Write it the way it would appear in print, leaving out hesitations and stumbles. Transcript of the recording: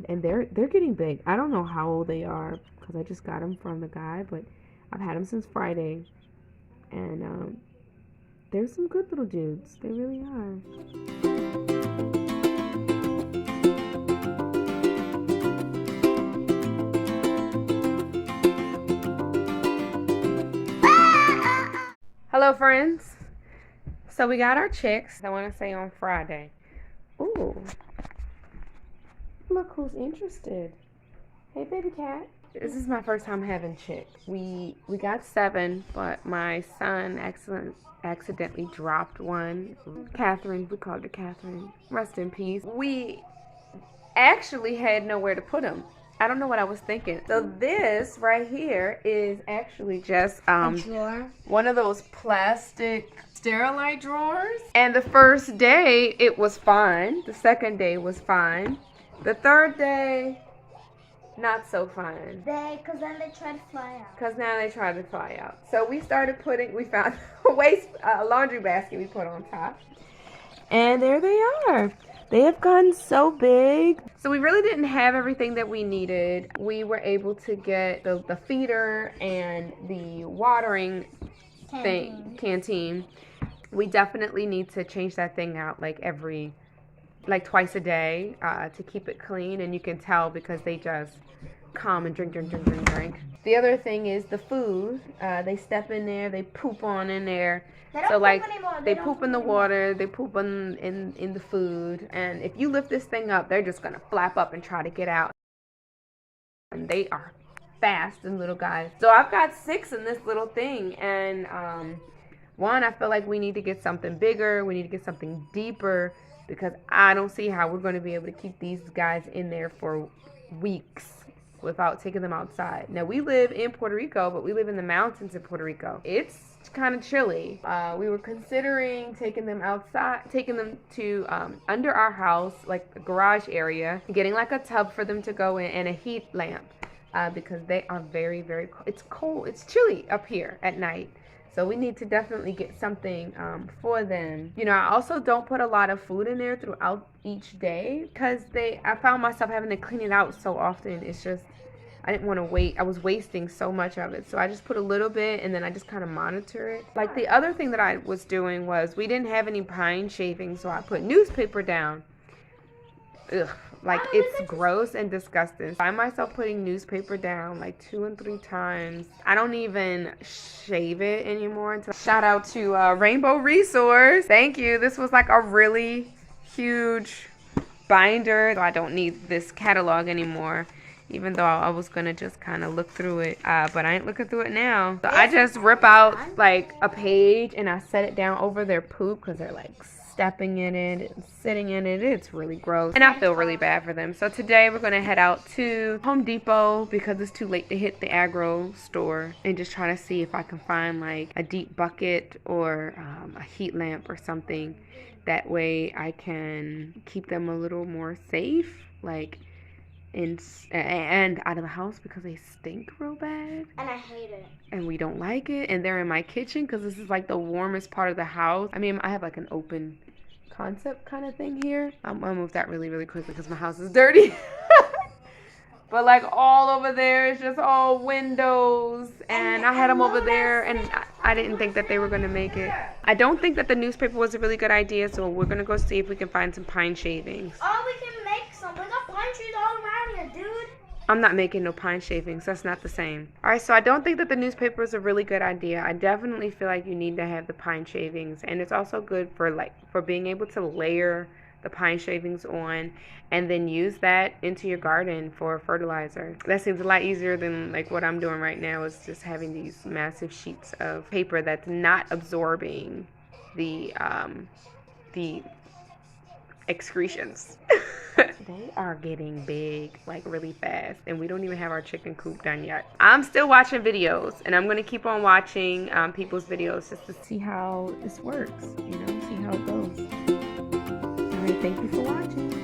and they're getting big. I don't know how old they are because I just got them from the guy, but I've had them since Friday, and they're some good little dudes. They really are. Hello, friends. So we got our chicks. I want to say on Friday. Ooh. Look who's interested. Hey, baby cat. This is my first time having chicks. We got 7, but my son accidentally dropped one. Catherine, we called her Catherine. Rest in peace. We actually had nowhere to put him. I don't know what I was thinking. So this right here is actually just a drawer. One of those plastic Sterilite drawers. And the first day it was fine. The second day was fine. The third day, not so fine. Because then they tried to fly out. Because now they tried to fly out. So we found a laundry basket we put on top. And there they are. They have gotten so big. So we really didn't have everything that we needed. We were able to get the feeder and the watering canteen. We definitely need to change that thing out like twice a day to keep it clean, and you can tell because they just come and drink. The other thing is the food. They step in there, they poop on in there. They poop in the water, they poop in the food, and if you lift this thing up, they're just gonna flap up and try to get out. And they are fast and little guys. So I've got 6 in this little thing, and one, I feel like we need to get something bigger, we need to get something deeper, because I don't see how we're going to be able to keep these guys in there for weeks without taking them outside. Now, we live in Puerto Rico, but we live in the mountains in Puerto Rico. It's kind of chilly. We were considering taking them outside, taking them to under our house, like the garage area, getting like a tub for them to go in and a heat lamp because they are very, very cold. It's cold. It's chilly up here at night. So we need to definitely get something for them. You know, I also don't put a lot of food in there throughout each day because I found myself having to clean it out so often. It's just, I didn't want to wait. I was wasting so much of it. So I just put a little bit and then I just kind of monitor it. Like the other thing that I was doing was we didn't have any pine shavings, so I put newspaper down. Ugh. Like, it's gross and disgusting. I find myself putting newspaper down like 2 and 3 times. I don't even shave it anymore. Shout out to Rainbow Resource. Thank you. This was like a really huge binder. So I don't need this catalog anymore, even though I was going to just kind of look through it. But I ain't looking through it now. So I just rip out like a page and I set it down over their poop because they're like stepping in it and sitting in it. It's really gross and I feel really bad for them. So today we're gonna head out to Home Depot because it's too late to hit the agro store and just try to see if I can find like a deep bucket or a heat lamp or something. That way I can keep them a little more safe, like and out of the house because they stink real bad and I hate it and we don't like it, and they're in my kitchen because this is like the warmest part of the house. I mean, I have like an open concept kind of thing here. I'm gonna move that really quickly because my house is dirty. But like all over there is just all windows, and I had them over there and I didn't think that they were gonna make it. I don't think that the newspaper was a really good idea, so we're gonna go see if we can find some pine shavings. Oh, we can make some. We got pine trees all around here, dude. I'm not making no pine shavings. That's not the same. All right, so I don't think that the newspaper is a really good idea. I definitely feel like you need to have the pine shavings, and it's also good for being able to layer the pine shavings on and then use that into your garden for fertilizer. That seems a lot easier than like what I'm doing right now, is just having these massive sheets of paper that's not absorbing the excretions. They are getting big like really fast, and we don't even have our chicken coop done yet. I'm still watching videos, and I'm gonna keep on watching people's videos just to see how this works, you know, see how it goes. All right, thank you for watching.